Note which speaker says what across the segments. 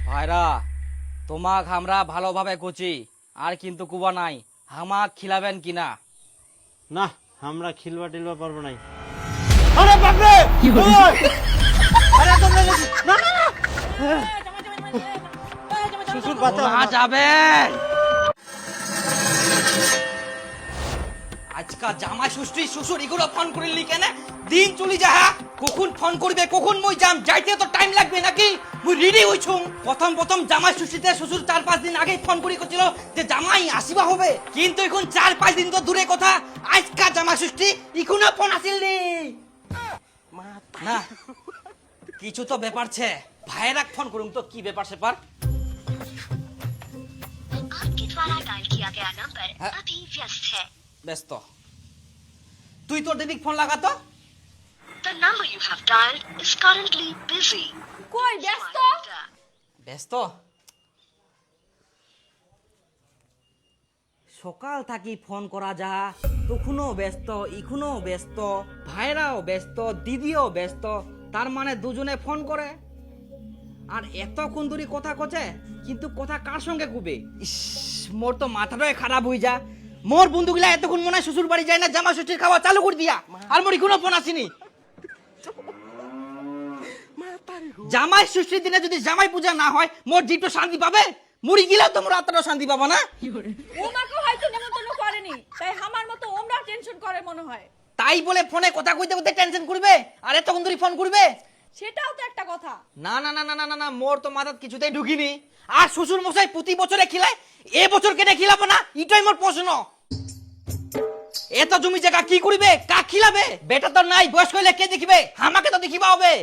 Speaker 1: ভাইরা তোমাক আমরা ভালোভাবে কুচি আর কিন্তু কুবা নাই, হামাক খিলাবেন কিনা?
Speaker 2: না, আমরা খিলবা টিলবা পারবো নাই। আরে বাপরে, ওই! আরে তোমরা না না না, শ্বশুর বাঁচাও
Speaker 1: না যাবেন। আজকাল জামাই ষষ্ঠী শ্বশুর এগুলো ফোন করিলি কেন? দিন চলি যা, কখন ফোন করবে কখন মই যাম, যাইতে তো টাইম লাগবে নাকি? মুই রেডি হইছুম। প্রথম জামাই ষষ্ঠীতে শ্বশুর 4-5 দিন আগে ফোন করি করছিল যে জামাই আসিবা হবে, কিন্তু এখন 4-5 দিন তো দূরে কথা, আজকাল জামাই ষষ্ঠী এখনো ফোন আসিল নি। না কিছু তো ব্যাপার ছে, ভাইরাক ফোন করুম তো কি ব্যাপার সেপার।
Speaker 3: आपके द्वारा डायल किया गया नंबर
Speaker 1: हाँ?
Speaker 3: अभी व्यस्त है।
Speaker 1: ব্যস্ত। তুই তোর দেবিক phone লাগাতো।
Speaker 3: The number you have dialed is currently busy.
Speaker 4: কই ব্যস্ত?
Speaker 1: ব্যস্ত? সকাল থাকি ফোন করা যা, তখনও ব্যস্ত, ইখনও ব্যস্ত, ভাইরাও ব্যস্ত, দিদিও ব্যস্ত, তার মানে দুজনে ফোন করে আর এতক্ষণ ধরে কথা কচে, কিন্তু কথা কার সঙ্গে কুবে? ইস, মোর তো মাথাটাই খারাপ হয়ে যা। মোর বন্ধুগুলা এতক্ষণ মনে হয় শ্বশুর বাড়ি যায় না, জামা ষষ্ঠীর খাওয়া চালু করে দিয়া, আর মোর এখনো ফোন আসেনি। জামাই ষষ্ঠীর দিনে যদি জামাই পূজা না হয়, মোর জিটো শান্তি পাবে? মুড়ি গিলাও তো মোর আত্মাটা শান্তি পাবা না।
Speaker 4: ওমাকে হয়তো নেমন্তন্ন করেনি, তাই আমার মতো ওমরা টেনশন করে মনে হয়।
Speaker 1: তাই বলে ফোনে কথা কইতে কইতে টেনশন করবে আর এতক্ষণ ধরে ফোন করবে?
Speaker 4: সেটাও তো একটা কথা।
Speaker 1: না না না না না না না, মোর তো মাথাত কিছুতেই ঢুকিনি। আর শ্বশুর মশাই প্রতি বছরে খিলায়, এ বছর কেটে খিলাবো না, এটাই মোর প্রশ্ন। এত জমি জায়গা কি করবে, কাক খিলাবে? বেটা তো নাই, বয়স হইলে কে দেখিবে? আমাকে তো দেখিবা হবে।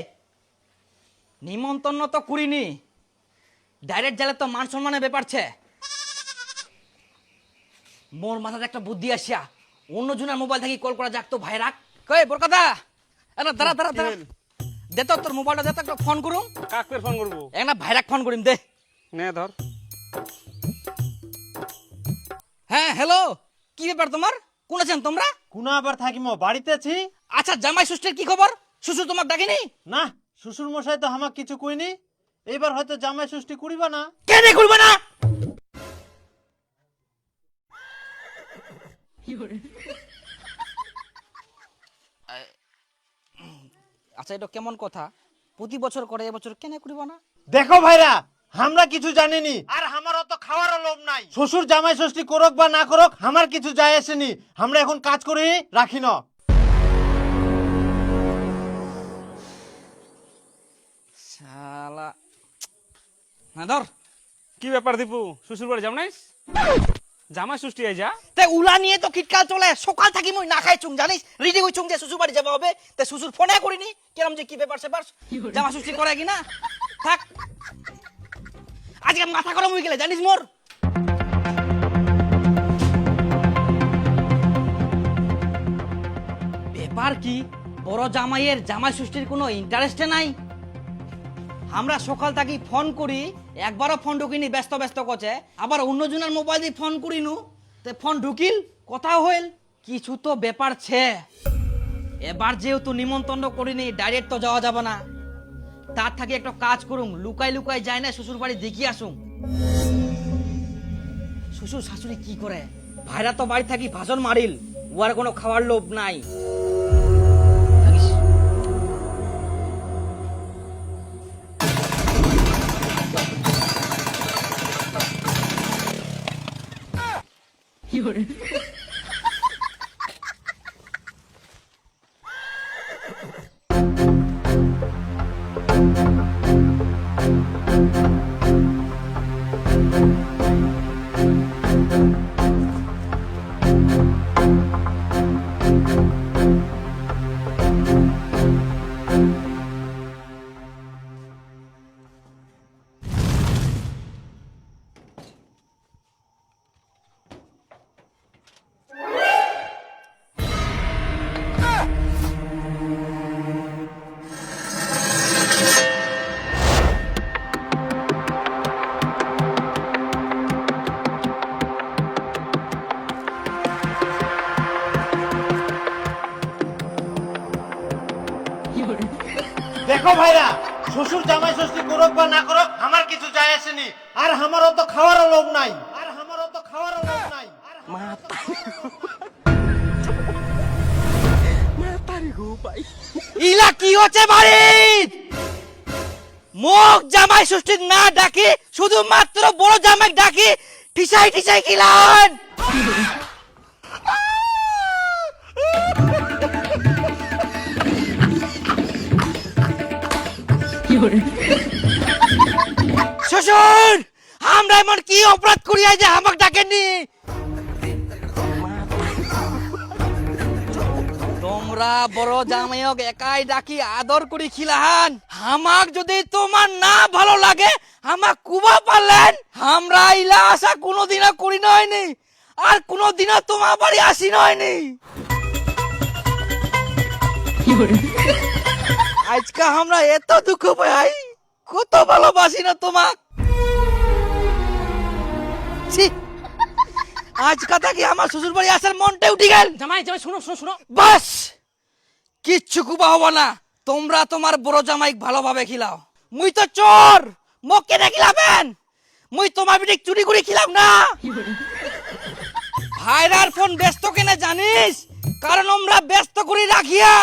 Speaker 1: নিমন্ত্রণ তো করিনি, ডাইরেক্ট গেলে তো মান সম্মানের ব্যাপার ছে। মোর মাথাতে একটা বুদ্ধি আসিয়া, অন্য জনের মোবাইল থেকে কল করা যাক তো। ভাই রাখ, কই বরকতা, আরে দাঁড়া দাঁড়া দাঁড়া, দে তো তোর মোবাইলটা, দে তো একটা ফোন করুম।
Speaker 2: কাকে ফোন করবো?
Speaker 1: একটা ভাইরাক ফোন করিম, দে।
Speaker 2: নে ধর।
Speaker 1: হ্যাঁ হ্যালো, কি ব্যাপার তোমার? কোন আছেন তোমরা?
Speaker 2: কুনা আবার থাকিমো, বাড়িতে আছি।
Speaker 1: আচ্ছা জামাই ষষ্ঠীর কি খবর? শ্বশুর তোমাক ডাকেনি?
Speaker 2: না, শ্বশুর মশাই তো আমাকে কিছু কইনি। এবার হয়তো জামাই ষষ্ঠী করিবা না।
Speaker 1: কেন করবে না? আচ্ছা এটা কেমন কথা? প্রতি বছর করে, এবছর কেন করিব না?
Speaker 2: দেখো ভাইরা, আমরা কিছু জানিনি আর আমার অত খাওয়ারও লোভ নাই। শ্বশুর জামাই ষষ্ঠী করুক বা না করুক, আমার কিছু যায় আসেনি। আমরা এখন কাজ করি, রাখি না।
Speaker 1: শালা, না ধর।
Speaker 5: কি ব্যাপার দীপু, শ্বশুর বাড়ি যাও নাইস? জামাই ষষ্ঠী আই যা।
Speaker 1: তে উলা নিয়ে তো কিটকাল চলে, সকাল থাকি মই না খাই চুং, জানিস? রেডি হই চুং যে শ্বশুর বাড়ি যাবা হবে, তে শ্বশুর ফোনে করিনি কেরম যে কি ব্যাপার সেপার, জামা ষষ্ঠী করে কি না। থাক, আজকে মাথা গরম হয়ে গেলে জানিস মোর। ব্যাপার কি, বড় জামাইয়ের জামাই ষষ্ঠীর কোনো ইন্টারেস্টে নাই। আমরা সকাল থাকি ফোন করি, একবারও ফোন ঢুকিনি, ব্যস্ত ব্যস্ত করছে। আবার অন্যজনের মোবাইল দিয়ে ফোন করিনু, তে ফোন ঢুকিল, কথাও হইল। কিছু তো ব্যাপার ছে। এবার যেহেতু নিমন্ত্রণ করিনি, ডাইরেক্ট তো যাওয়া যাবে না। তার থাকি একটা কাজ করুম, লুকাই লুকাই যায় না শ্বশুর বাড়ি দেখি আসুম। শ্বশুর শাশুড়ি কি করে? ভাইরা তো বাড়ি থাকি ভাষণ মারিল, ওর কোনো খাওয়ার লোভ নাই। জানিস?
Speaker 2: দেখো ভাইরা, শ্বশুর জামাই ষষ্ঠী করুক বা না করুক আমার কিছু যায় আসেনি। আর আমার অত খাওয়ারও লোভ নাই।
Speaker 1: ইলা কি হচ্ছে বাড়ির? মোক জামাই ষষ্ঠী না ডাকি শুধুমাত্র বড় জামাই ডাকি টিসাই টিসাই খিলান। শ্বশুর, আমরা এমন কি অপরাধ করিয়া যে আমাকে ডাকেননি? তোমরা বড় জামাইক একাই ডাকি আদর করি খিলাহান। আমাক যদি তোমার না ভালো লাগে আমাক কুবা পারলেন। আমরা ইলা আশা কোনোদিনও করি নয়নি আর কোনোদিনও তোমার বাড়ি আসি নয়নি। আজকে আমরা এত দুঃখ পাই, কত ভালোবাসি না তোমাক। ছি, আজকে থেকে আমার শ্বশুর বাড়ি আসার মনটা উঠে গেল।
Speaker 5: জামাই জামাই শুনো শুনো শুনো।
Speaker 1: বাস, কিচ্ছু কুবা হবো না। তোমরা তোমার বড় জামাই ভালোভাবে খিলাও। মুই তো চোর, মোক কেনে খিলাবেন? মুই তোমার বিটি চুরি করে খিলাম না। ভাইরার ফোন ব্যস্ত কেনে জানিস? কারণ আমরা ব্যস্ত করে রাখিয়া।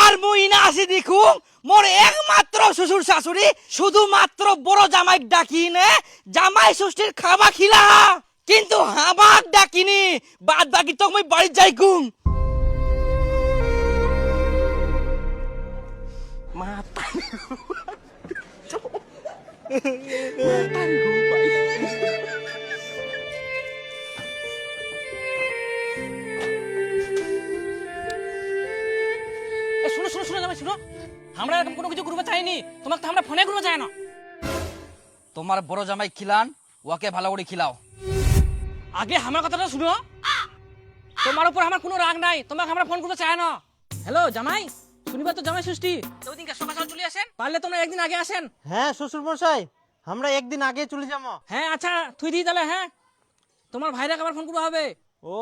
Speaker 1: আর মুই না আসি দেখু মোর একমাত্র শ্বশুর শাশুড়ি শুধুমাত্র বড় জামাই ডাকি নে জামাই ষষ্ঠীর খাবা খিলা, কিন্তু হামাক ডাকিনি। বাদ বাকি তো মুই বাড়ি যাই কুম।
Speaker 5: শুনো শুনো শুনো জামাই শুনো, আমরা এরকম কোনো কিছু করবো চাইনি। তোমাকে তো আমরা ফোনে করবো চাই না।
Speaker 1: তোমার বড় জামাই খিলান, ওকে ভালো করে খিলাও।
Speaker 5: আগে আমার কথাটা শুনো। তোমার উপর আমার কোনো রাগ নাই, তোমাকে আমরা ফোন করবো চাই না। হ্যালো জামাই, শনিবার তো জামাই ষষ্ঠী, তো ওদিনকে সকাল সকাল চলে আসেন। পারলে তোমরা একদিন আগে আসেন।
Speaker 2: হ্যাঁ শ্বশুর মশাই, আমরা একদিন আগে চলে যাবো।
Speaker 5: হ্যাঁ আচ্ছা তুই দিই তাহলে। হ্যাঁ, তোমার ভাইরাকে আবার ফোন করবো হবে।
Speaker 2: ও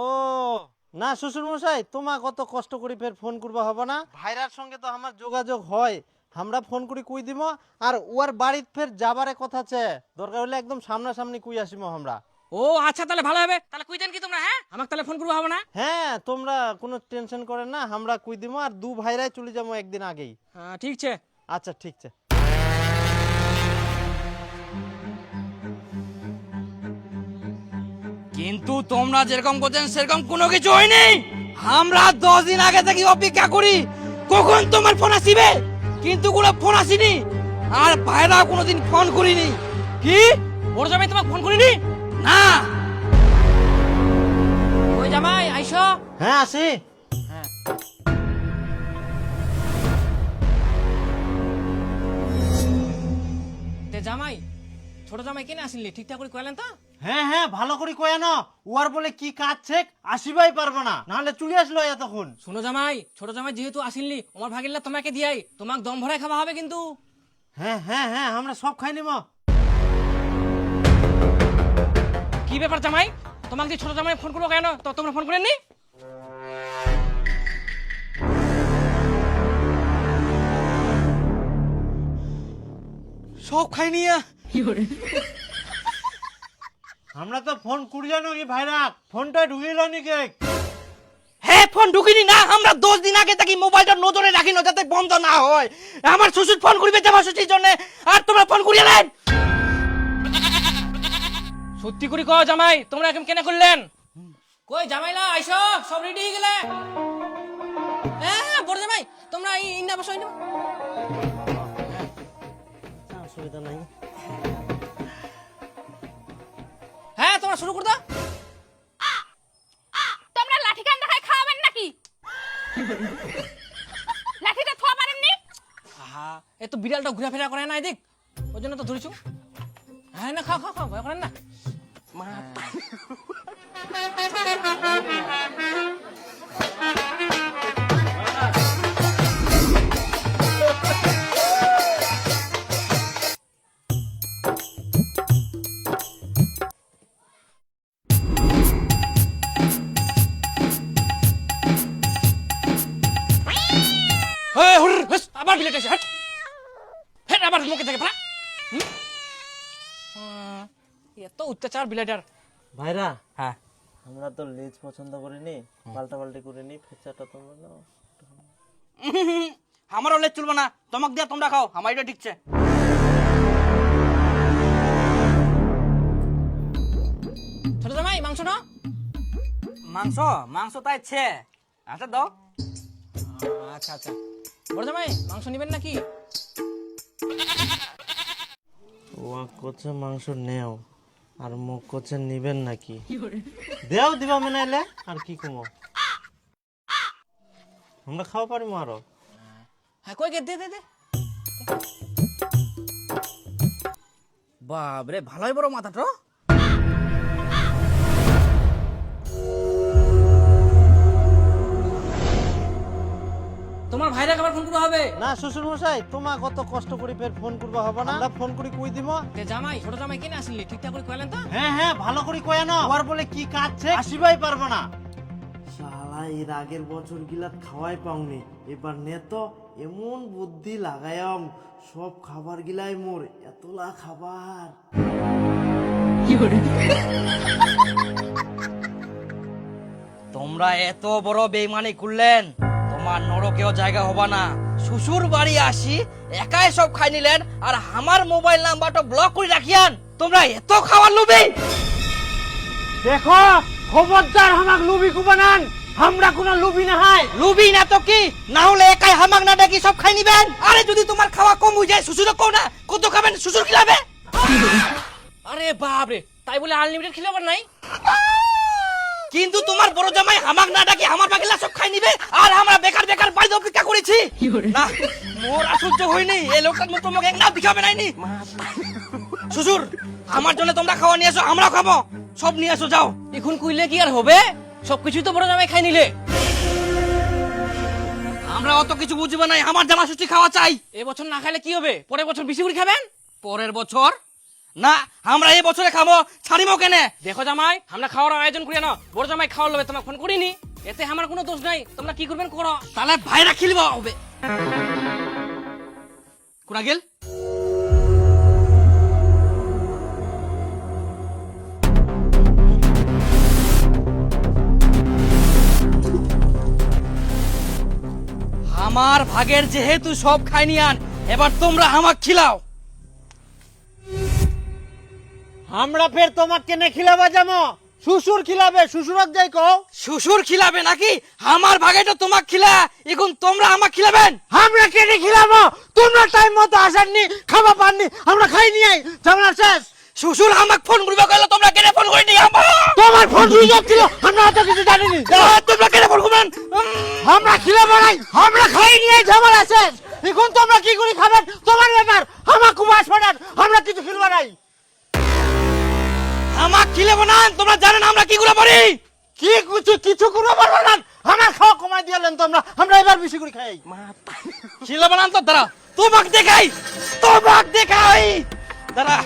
Speaker 2: না শ্বশুর মশাই, তোমাক অত কষ্ট করে ফের ফোন করবা হবে না। ভাইরার সঙ্গে তো আমার যোগাযোগ হয়, আমরা ফোন করে কুই দিব। আর ওর বাড়িতে ফের যাবারে কথা আছে, দরকার হলে একদম সামনাসামনি কুই আসিম আমরা।
Speaker 5: ও আচ্ছা তাহলে ভালো হবে। তাহলে কুই দেন কি তোমরা? হ্যাঁ, আমাকে তাহলে ফোন করবো হবে না?
Speaker 2: হ্যাঁ তোমরা কোনো টেনশন করেন না, আমরা কুই দিব। আর দু ভাইরাই চলে যাবো একদিন আগেই।
Speaker 5: হ্যাঁ ঠিক আছে।
Speaker 2: আচ্ছা ঠিক আছে।
Speaker 1: কিন্তু তোমরা যেরকম করছেন সেরকম কোনো কিছু হয়নি। আমরা 10 দিন আগে থেকে অপেক্ষা করি কখন তোমার ফোন আসিবে, কিন্তু কোনো ফোন আসেনি। আর ভাইরা কোনোদিন ফোন করিনি। কি
Speaker 5: বড় জামাই তোমাকে ফোন করিনি?
Speaker 1: না,
Speaker 5: ওই জামাই আইসো।
Speaker 2: হ্যাঁ আসি।
Speaker 5: তে জামাই, ছোট জামাই কেন আসিনলি? ঠিকঠাক করে কইলেন তো?
Speaker 2: হ্যাঁ হ্যাঁ ভালো করে কয়া না, ওর বলে কি কাজ ছেক আসিবাই পারবো না, নাহলে চলে আসলো এতক্ষণ।
Speaker 5: শোনো জামাই, ছোট জামাই যেহেতু আসিনলি আমার ভাগিল্লা তোমাকে দিয়াই, তোমাকে দম ভরাই খাওয়া হবে কিন্তু।
Speaker 2: হ্যাঁ হ্যাঁ হ্যাঁ আমরা সব খাই নিব।
Speaker 5: কি ব্যাপার জামাই, তোমাকে যে ছোট জামাই ফোন করবো কেন? তো তোমরা ফোন করেননি?
Speaker 1: সব খাই নিয়া।
Speaker 2: আমরা তো ফোন করি জানো কি ভাইরা, ফোনটা ঢুকিল নি কে?
Speaker 1: হ্যাঁ ফোন ঢুকিনি না। আমরা 10 দিন আগে থেকে মোবাইলটা নজরে রাখি না যাতে বন্ধ না হয়। আমার শ্বশুর ফোন করবে জামাই ষষ্ঠীর জন্য, আর তোমরা ফোন করিয়ে নেন।
Speaker 5: সত্যি করে কও জামাই, তোমরা এরকম কেন করলেন? কই জামাইলা আইসো, সব রেডি হয়ে গেলে? হ্যাঁ বড় জামাই, তোমরা ইন্না বসাই নাও।
Speaker 2: অসুবিধা নাই।
Speaker 5: হ্যাঁ তোমরা শুরু করে দাও।
Speaker 4: তোমরা লাঠি কান দেখায় খাওয়াবেন নাকি? লাঠিটা থোয়া পারেননি?
Speaker 5: আহা, এ তো বিড়ালটা ঘুরাফেরা করে না এদিক, ওই জন্য তো ধরেছো। হ্যাঁ না খাও খাও খাও, ভয় করেন না। আবার বিলেট এসে, হাট হাট, আবার এত অত্যাচার বিলাইটার।
Speaker 2: ভাইরা
Speaker 5: হ্যাঁ
Speaker 2: আমরা তো লেজ পছন্দ করিনি, পাল্টা পাল্টি করিনি, ফেচাটা তোমরা নাও।
Speaker 1: আমারও লেজ চলবে না, তোমাক দিয়া তোমরা খাও, আমার এটা ঠিকছে।
Speaker 5: ছোট জামাই মাংস না?
Speaker 1: মাংস মাংস তাই ছে, আচ্ছা দাও।
Speaker 5: আচ্ছা আচ্ছা। বড় জামাই মাংস নিবেন নাকি?
Speaker 2: ও কোচে মাংস নেও আর মুখ কোচে নিবেন নাকি? দেও দিবা মনে এলে আর কি কমো, আমরা খাওয়া পারি আরো।
Speaker 5: হ্যাঁ কই গে দে দে দে।
Speaker 1: বাবরে ভালোই বড় মাথাটা।
Speaker 5: তোমার ভাইরা আবার ফোন করতে হবে
Speaker 2: না শ্বশুর মশাই, তোমার কত কষ্ট করে ফের ফোন করবা হবে না, আমরা ফোন করে কই দিব।
Speaker 5: তে জামাই ছোট জামাই কেন আসলি ঠিকঠাক করে কইলেন তো?
Speaker 2: হ্যাঁ হ্যাঁ ভালো করে কয় না, ওর বলে কি কাটছে আসিবাই পারবো না। শালা এর আগের বছর গিলা খাওয়াই পাওনি, এবার নে তো এমন বুদ্ধি লাগায়াম সব খাবার গিলাই মোর এতলা খাবার।
Speaker 1: তোমরা এত বড় বেইমানি করলেন, তোমার নরকেও জায়গা হবে না। শ্বশুর বাড়ি আসি একাই সব খাই নিলেন আর আমার মোবাইল নাম্বারটা ব্লক করে রাখিয়ান। তোমরা এত খাওয়ার লোভী।
Speaker 2: দেখো খবরদার হামাক লুবি কুবানান, আমরা কোনো লুবি না হয়।
Speaker 1: লুবি না তো কি, না হলে একাই হামাক না ডাকি সব খাই নিবেন। আরে যদি তোমার খাওয়া কম হয়ে যায় শ্বশুরও কও না, কত খাবেন শ্বশুর খিলাবে।
Speaker 5: আরে বাপ রে, তাই বলে আনলিমিটেড খেলে আবার নাই?
Speaker 1: কিন্তু তোমার বড় জামাই হামাক না ডাকি আমার বাকিলা সব খাই নিবে আর আমরা বেকার বেকার বাড়িতে অপেক্ষা করেছি। না মোর আশ্চর্য হয়নি, এই লোকটার মুখ তোমাকে এক নাও দিখাবে নাইনি। শ্বশুর আমার জন্য তোমরা খাওয়া নিয়ে এসো, আমরা খাবো, সব নিয়ে এসো যাও।
Speaker 5: এখন কইলে কি আর হবে? সবকিছুই তো বড় জামাই খাই নিলে।
Speaker 1: আমরা অত কিছু বুঝবো নাই, আমার জামা ষষ্ঠী খাওয়া চাই।
Speaker 5: এবছর না খাইলে কি হবে? পরের বছর বেশি করে খাবেন।
Speaker 1: পরের বছর না, আমরা এই বছরে খাবো, ছাড়িমো কেনে।
Speaker 5: দেখো জামাই, আমরা খাওয়ার আয়োজন করি না, বড় জামাই খাওয়ার লবে তোমাকে ফোন করিনি, এতে আমার কোনো দোষ নাই। তোমরা কি করবেন করো।
Speaker 1: তাহলে ভাইরা খিলবা হবে। কোনা গেল আমার ভাগের যেহেতু সব খাই নিয়ান, এবার তোমরা আমাক খিলাও।
Speaker 2: আমরা ফের তোমাকে নে খিলাবা যাবো, শ্বশুর খিলাবে, শ্বশুরক যাই কও।
Speaker 1: শ্বশুর খিলাবে নাকি? আমার ভাগেটা তোমাক খিলা, এখন তোমরা আমাক খিলাবেন।
Speaker 2: আমরা কেনে খিলাবো? তোমরা টাইম মতো আসেননি, খাওয়া পাননি, আমরা খাই নিয়ে ঝামেলা শেষ।
Speaker 1: শ্বশুর আমাক ফোন করবে কইলো, তোমরা কেন ফোন করিনি?
Speaker 2: তোমার ফোন সুইচ অফ ছিল, আমরা অত কিছু জানিনি।
Speaker 1: তোমরা কেন ফোন করবেন?
Speaker 2: আমরা খিলাবো নাই, আমরা খাই নিয়ে ঝামেলা শেষ। এখন তোমরা কি করে খাবেন তোমার ব্যাপার, আমার খুব আসপাটান, আমরা কিছু খিলবা নাই।
Speaker 1: আমাক খিলাবো না, তোমরা জানেন আমরা কি করে পারি।
Speaker 2: কি কিছু করবো পারবো না, আমার খাওয়া কমাই দিলেন তোমরা, আমরা এবার বেশি করে খাই।
Speaker 1: খিলাবো না তো দাঁড়া, তোমাক দেখাই, তোমাক দেখাই দাঁড়া।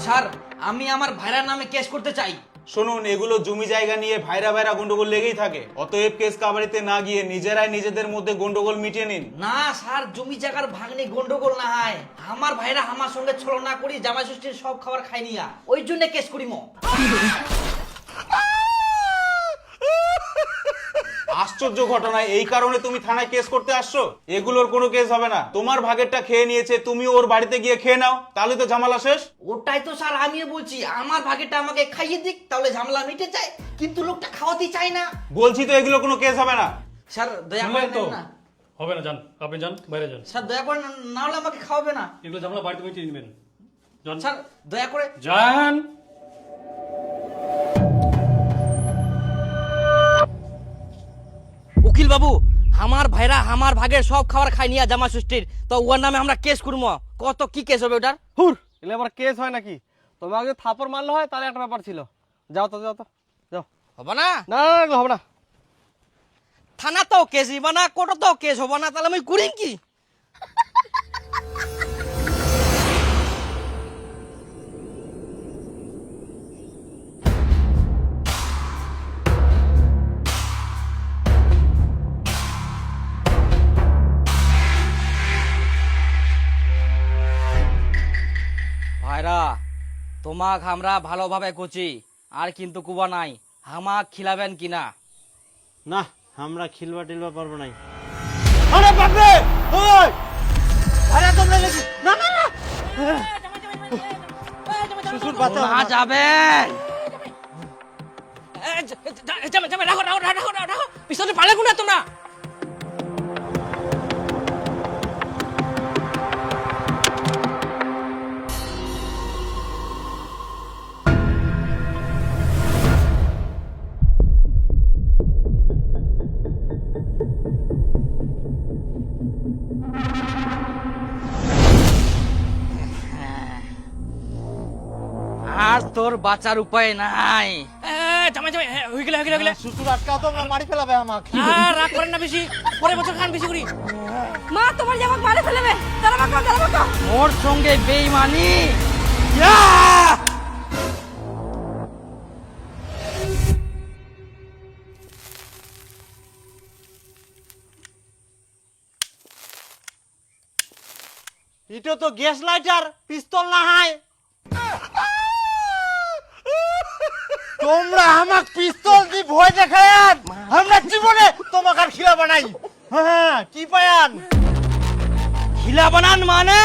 Speaker 1: স্যার আমি আমার ভাইরার নামে কেস করতে চাই।
Speaker 6: শুনুন, এগুলো জমি জায়গা নিয়ে ভাইরা ভাইরা গন্ডগোল লেগেই থাকে, অতএব কেস কাবারিতে না গিয়ে নিজেরাই নিজেদের মধ্যে গন্ডগোল মিটিয়ে নিন।
Speaker 1: না স্যার, জমি জায়গার ভাগ্নে গন্ডগোল না হয়, আমার ভাইরা আমার সঙ্গে ছলনা করি জামাই ষষ্ঠীর সব খাবার খাই নিয়া, ওই জন্য কেস করিম।
Speaker 6: আশ্চর্য ঘটনা, এই কারণে তুমি থানায় কেস করতে আসছো? এগুলোর কোনো কেস হবে না, তোমার ভাগেরটা খেয়ে নিয়েছে, তুমি ওর বাড়িতে গিয়ে খেয়ে নাও, তাহলে তো ঝামেলা শেষ।
Speaker 1: ওটাই তো স্যার আমিও বলছি, আমার ভাগেরটা আমাকে খাইয়ে দিক, তাহলে ঝামেলা মিটে যায়, কিন্তু লোকটা খাওয়াতেই চায় না।
Speaker 6: বলছি তো এগুলো কোনো কেস হবে না।
Speaker 1: স্যার দয়া করে
Speaker 7: তো
Speaker 1: নেন না।
Speaker 7: হবে না, যান আপনি যান, বাইরে যান।
Speaker 1: স্যার দয়া করে না হলে আমাকে খাওয়াবে না।
Speaker 7: এগুলো ঝামেলা বাড়িতে মিটিয়ে নেবেন, যান
Speaker 1: স্যার দয়া করে।
Speaker 7: যান।
Speaker 1: উকিল বাবু, আমার ভাইরা আমার ভাগের সব খাবার খাই নিয়া জামা ষষ্ঠীর, তো ওর নামে আমরা কেস করবো। কত কি কেস হবে ওটার?
Speaker 2: হুর এলে আবার কেস হয় নাকি? তোমাকে যদি থাপড় মারলে হয় তাহলে একটা ব্যাপার ছিল। যাও তো যাও তো যাও।
Speaker 1: হবে না?
Speaker 2: না না এগুলো হবে না।
Speaker 1: থানা তো কেস নিবা না, কোর্ট তো কেস হবো না, তাহলে আমি করিম কি? ভাইরা তোমাক আমরা ভালোভাবে কুচি আর কিন্তু কুবা নাই, হামাক খিলাবেন কিনা?
Speaker 2: না, আমরা খিলবা টিলবা পারবো নাই। আরে বাপরে, ওই আরে তোমরা লেগে না না না শ্বশুর বাঁচাও
Speaker 1: না যাবেন।
Speaker 5: জামাই জামাই রাখো রাখো রাখো রাখো, পিছনে পালে কোনা তোমরা।
Speaker 1: আর তোর বাঁচার উপায় নাই।
Speaker 5: জামাই জামাই হয়ে গেলে হয়ে গেলে।
Speaker 2: শ্বশুর আটকাও, তোমরা মারি ফেলাবে আমাকে।
Speaker 5: রাগ করেন না বেশি, পরের বছর খান বেশি করি।
Speaker 4: মা তোমার জামাক মারে ফেলবে, দাঁড়া বাঁকাও দাঁড়া বাঁকাও।
Speaker 1: ওর সঙ্গে বেইমানি।
Speaker 2: এটা তো গ্যাস লাইটার, পিস্তল না হয়। তোমরা আমাক পিস্তল দি ভয় দেখায়ান, আমরা জীবনে তোমাকে আর খিলা বানাই। হ্যাঁ কি পায়ান?
Speaker 1: খিলা বানান মানে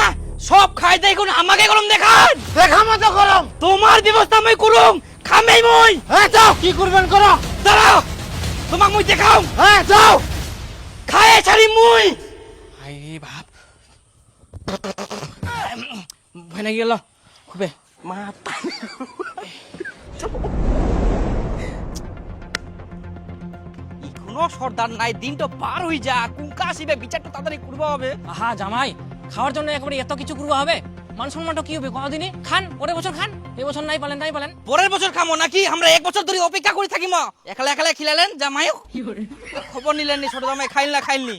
Speaker 1: সব খাই দেই কোন আমাকে গরম দেখান।
Speaker 2: দেখা মতো গরম।
Speaker 1: তোমার ব্যবস্থা মই করুম, খামেই মই।
Speaker 2: হ্যাঁ যাও, কি করবেন করো।
Speaker 1: দাঁড়াও, তোমাক মই দেখাও।
Speaker 2: হ্যাঁ যাও।
Speaker 1: খায়ে ছাড়ি মই।
Speaker 5: আই বাপ, ভয় লাগি গেল খুবে।
Speaker 1: মা ইখনো সর্দার নাই, দিন তো পার হই যা, কুঙ্কা আসিবে, বিচারটা তাড়াতাড়ি করবা হবে।
Speaker 5: আহা জামাই, খাওয়ার জন্য একবারে এত কিছু করবো হবে? মান সম্মানটা কি হবে কতদিনই? খান, পরের বছর খান, এই বছর নাই পালেন নাই পালেন।
Speaker 1: পরের বছর খামো নাকি? আমরা এক বছর ধরে অপেক্ষা করে থাকিম। একালে একালে খিলালেন জামাই, খবর নিলেন নি ছোট জামাই খাইল না খাইলনি।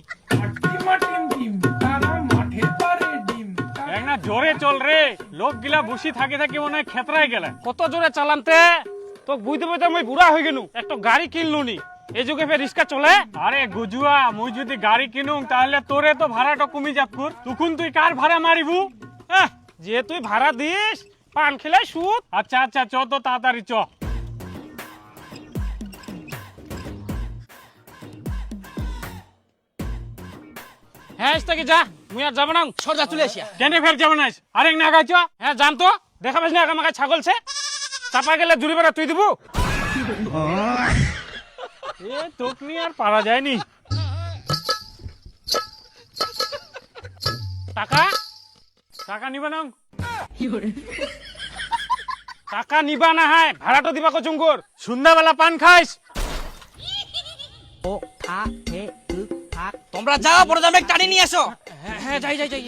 Speaker 7: এক না জোরে চল রে, লোক গিলা বসি থাকে থাকে মনে হয় খেতরাই গেলে। কত জোরে চালানতে তো বুঝতে বুঝতে আমি বুড়া হয়ে গেলু, একটা গাড়ি কিনলু নি, এই যুগে ফের রিক্সা চলে। আরে গুজুয়া, মুই যদি গাড়ি কিনুম তাহলে তোরে তো ভাড়াটা কমি যাতপুর, তখন তুই কার ভাড়া মারিবু? যে তুই ভাড়া দিস, পান খেলাই সুদ। আচ্ছা আচ্ছা চ তো তাড়াতাড়ি চ। হ্যাঁ থেকে যা, মুই আর যাবো না।
Speaker 1: সর্দার চলে আসিয়া।
Speaker 7: কেন ফের যাবো না? আরেক না গাইছ। হ্যাঁ জান তো, দেখা পাস না আমাকে ছাগলছে, চাপা গেলে দূরে বেড়া তুই দিব। এ তোক নিয়ে আর পারা যায়নি। টাকা টাকা নিবা না, টাকা নিবা না, হ্যাঁ ভাড়াটা দিবা কচুঙ্গুর। সন্ধ্যাবেলা পান খাইস।
Speaker 1: তোমরা যাও, বড় জামাই টানি নিয়ে আসো।
Speaker 5: হ্যাঁ হ্যাঁ যাই যাই যাই।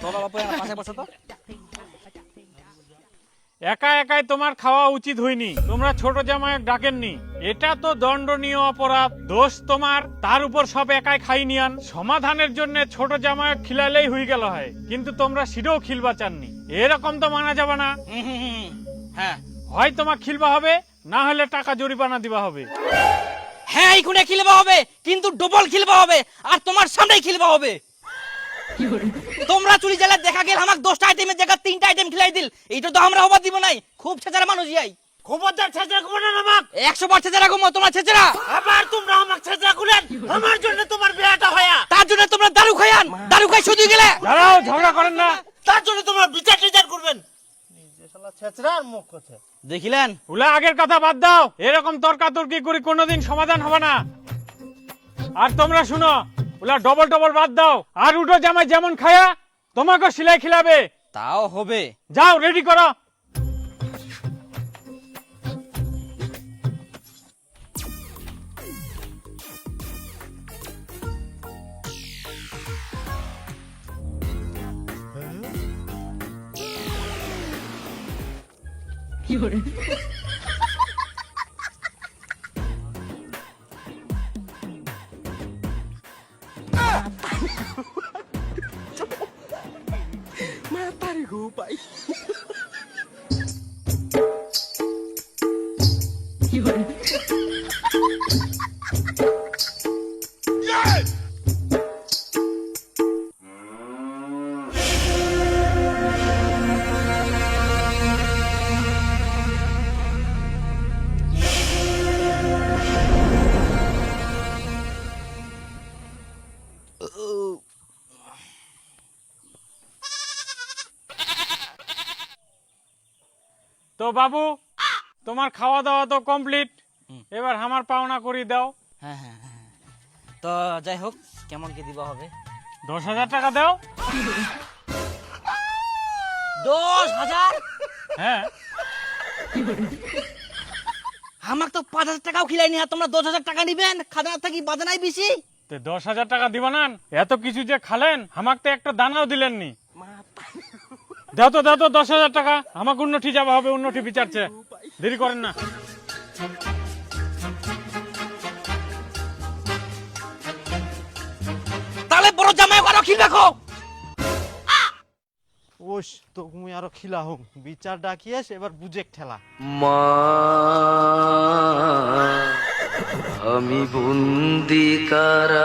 Speaker 1: চলো বাপু, আমার পাশে বসো তো।
Speaker 7: একা একাই তোমার খাওয়া উচিত হয়নি, তোমরা ছোট জামাই ডাকেননি, এটা তো দণ্ডনীয় অপরাধ। দোষ তোমার, তার উপর সব একাই খাই নিয়ান। সমাধানের জন্য ছোট জামাই খিলালেই হয়ে গেল হয়, কিন্তু তোমরা সিডেও খিলবা চাননি। এরকম তো মানা যাবে না।
Speaker 1: হ্যাঁ
Speaker 7: হয় তোমার খিলবা হবে, না হলে টাকা জরিমানা দিবা হবে।
Speaker 1: হ্যাঁ, এইখানে খিলবা হবে, কিন্তু ডবল খিলবা হবে, আর তোমার সামনেই খিলবা হবে। তোমরা চুরি জেলা দেখা গেল আমাকে 10টা আইটেমের জায়গা 3টা আইটেম খিলাই দিল, এইটা তো আমরা হবার দিব নাই। খুব ছেচারা মানুষ যাই।
Speaker 2: খবরদার ছেঁচড়া করবে না আমাক।
Speaker 1: 100 বার ছেচারা ঘুমো, তোমরা ছেচারা।
Speaker 2: আবার তোমরা আমাক ছেঁচড়া করলেন, আমার জন্য তোমার বিয়াটা হয়া।
Speaker 1: তার জন্য তোমরা দারু খায়ান, দারু খাই শুধু গেলে।
Speaker 7: দাঁড়াও, ঝগড়া করেন না।
Speaker 2: তার জন্য তোমরা বিচার টিচার করবেন। নিজে শালা ছেঁচড়া আর মুখ কথা।
Speaker 1: দেখিলেন?
Speaker 7: ওলা আগের কথা বাদ দাও, এরকম তর্কাতর্কি করে কোনোদিন সমাধান হবে না। আর তোমরা শুনো, ওলা ডবল ডবল বাদ দাও, আর উঠো জামাই যেমন খায়া তোমাকে সিলাই খিলাবে।
Speaker 1: তাও হবে।
Speaker 7: যাও রেডি করো। তো বাবু তোমার খাওয়া দাওয়া তো কমপ্লিট, এবার আমার পাওনা করে দাও।
Speaker 1: হ্যাঁ হ্যাঁ হ্যাঁ। তো যাই হোক, কেমন কি দিবা হবে?
Speaker 7: 10,000 টাকা দাও।
Speaker 1: 10,000?
Speaker 7: হ্যাঁ,
Speaker 1: আমাকে তো 5,000 টাকাও খিলাইনি, আর তোমরা 10,000 টাকা নিবেন? খাজনা থাকি বাজানাই বেশি।
Speaker 7: তো 10,000 টাকা দিবা না? এত কিছু যে খালেন, আমাকে তো একটা দানাও দিলেননি। দাও তো 10,000 টাকা, আমাকে উন্নতি যাওয়া হবে, উন্নতি বিচারছে, দেরি করেন না।
Speaker 1: তাহলে বড় জামাই আরো খিল রাখো।
Speaker 2: ওস তো মুই আরো খিলা হোক, বিচার ডাকিয়েস, এবার বুঝেক ঠেলা।
Speaker 8: মা আমি বন্দি কারা